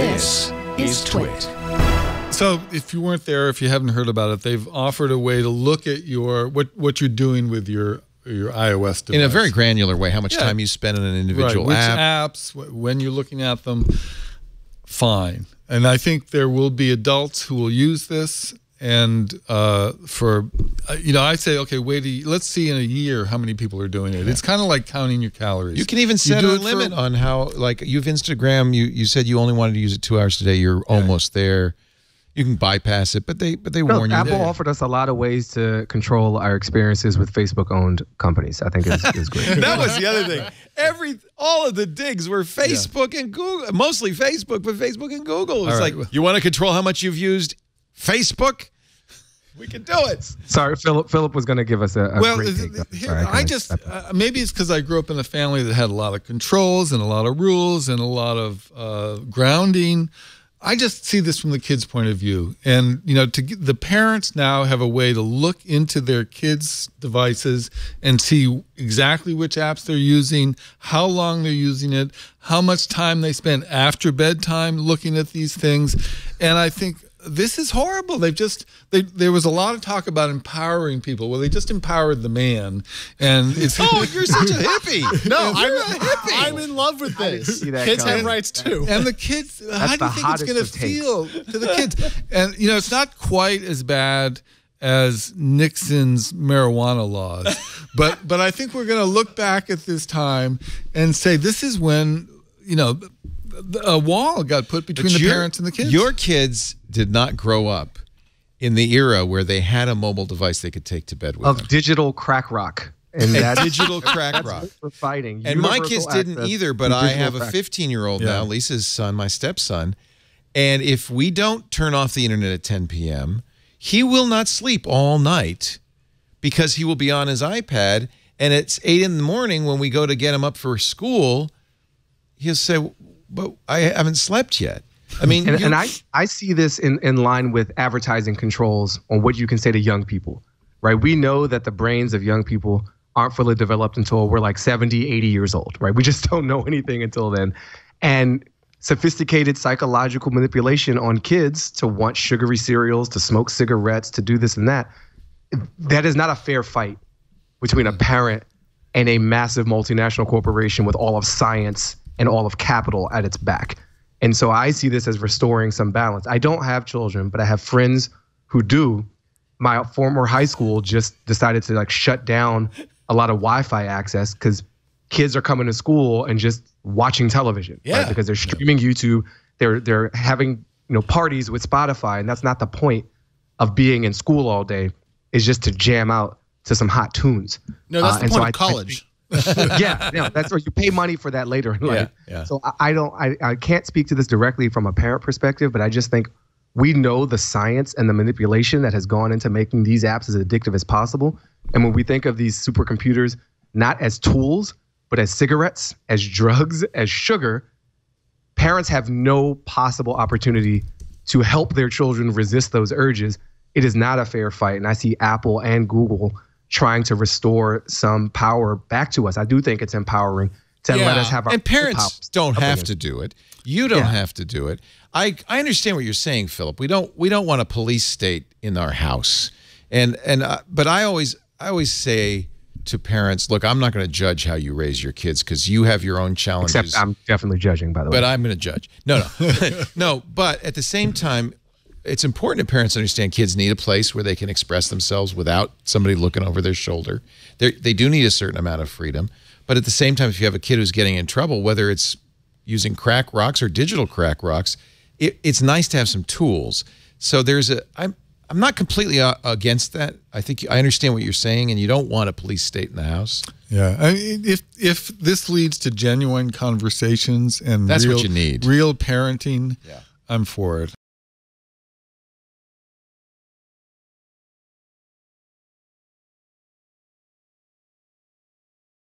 This is TWiT. So if you weren't there, if you haven't heard about it, they've offered a way to look at your what you're doing with your iOS device. In a very granular way, how much time you spend on an individual app. Which apps, when you're looking at them, fine. And I think there will be adults who will use this. And I say, okay, let's see in a year how many people are doing it. It's kind of like counting your calories. You can even set a limit on how, like, you've Instagram. You said you only wanted to use it 2 hours a day. You're almost there. You can bypass it, but they warn you. Apple offered us a lot of ways to control our experiences with Facebook-owned companies. I think is great. That was the other thing. All of the digs were Facebook and Google, mostly Facebook, but Facebook and Google. It's like, you want to control how much you've used Facebook? We can do it. Sorry, Philip was going to give us a great take. Maybe it's because I grew up in a family that had a lot of controls and a lot of rules and a lot of grounding. I just see this from the kids' point of view. And, the parents now have a way to look into their kids' devices and see exactly which apps they're using, how long they're using it, how much time they spend after bedtime looking at these things. And I think this is horrible. There was a lot of talk about empowering people. Well, they just empowered the man, and it's you're such a hippie. No, I'm in love with this. Kids have rights too. And the kids, how do you think it's going to feel to the kids? And it's not quite as bad as Nixon's marijuana laws, but I think we're going to look back at this time and say this is when a wall got put between the parents and the kids. Your kids did not grow up in the era where they had a mobile device they could take to bed with them. Digital crack rock. And digital crack rock. We're fighting. And my kids didn't either, but I have a 15-year-old now, Lisa's son, my stepson. And if we don't turn off the internet at 10 p.m., he will not sleep all night because he will be on his iPad. And it's 8 in the morning when we go to get him up for school, he'll say, but I haven't slept yet. I mean, and I see this in line with advertising controls on what you can say to young people, right? We know that the brains of young people aren't fully developed until we're like 70, 80 years old, right? We just don't know anything until then. And sophisticated psychological manipulation on kids to want sugary cereals, to smoke cigarettes, to do this and that is not a fair fight between a parent and a massive multinational corporation with all of science and all of capital at its back. And so I see this as restoring some balance. I don't have children, but I have friends who do. My former high school just decided to shut down a lot of Wi-Fi access because kids are coming to school and just watching television, right? Because they're streaming YouTube, they're having parties with Spotify, and that's not the point of being in school all day. Is just to jam out to some hot tunes. No, that's the point of college. That's where you pay money for that later in life. So I can't speak to this directly from a parent perspective, but I just think we know the science and the manipulation that has gone into making these apps as addictive as possible. And when we think of these supercomputers not as tools, but as cigarettes, as drugs, as sugar, parents have no possible opportunity to help their children resist those urges. It is not a fair fight. And I see Apple and Google trying to restore some power back to us. I do think it's empowering to let us have our and parents don't have to do it. You don't have to do it. I understand what you're saying, Philip. We don't want a police state in our house. But I always say to parents, look, I'm not going to judge how you raise your kids because you have your own challenges. Except I'm definitely judging, by the way. But I'm going to judge. No. No, but at the same time, it's important that parents understand kids need a place where they can express themselves without somebody looking over their shoulder. They do need a certain amount of freedom. But at the same time, if you have a kid who's getting in trouble, whether it's using crack rocks or digital crack rocks, it's nice to have some tools. So I'm not completely against that. I think I understand what you're saying, and you don't want a police state in the house. Yeah, I mean, if this leads to genuine conversations and that's what you need, real parenting, I'm for it.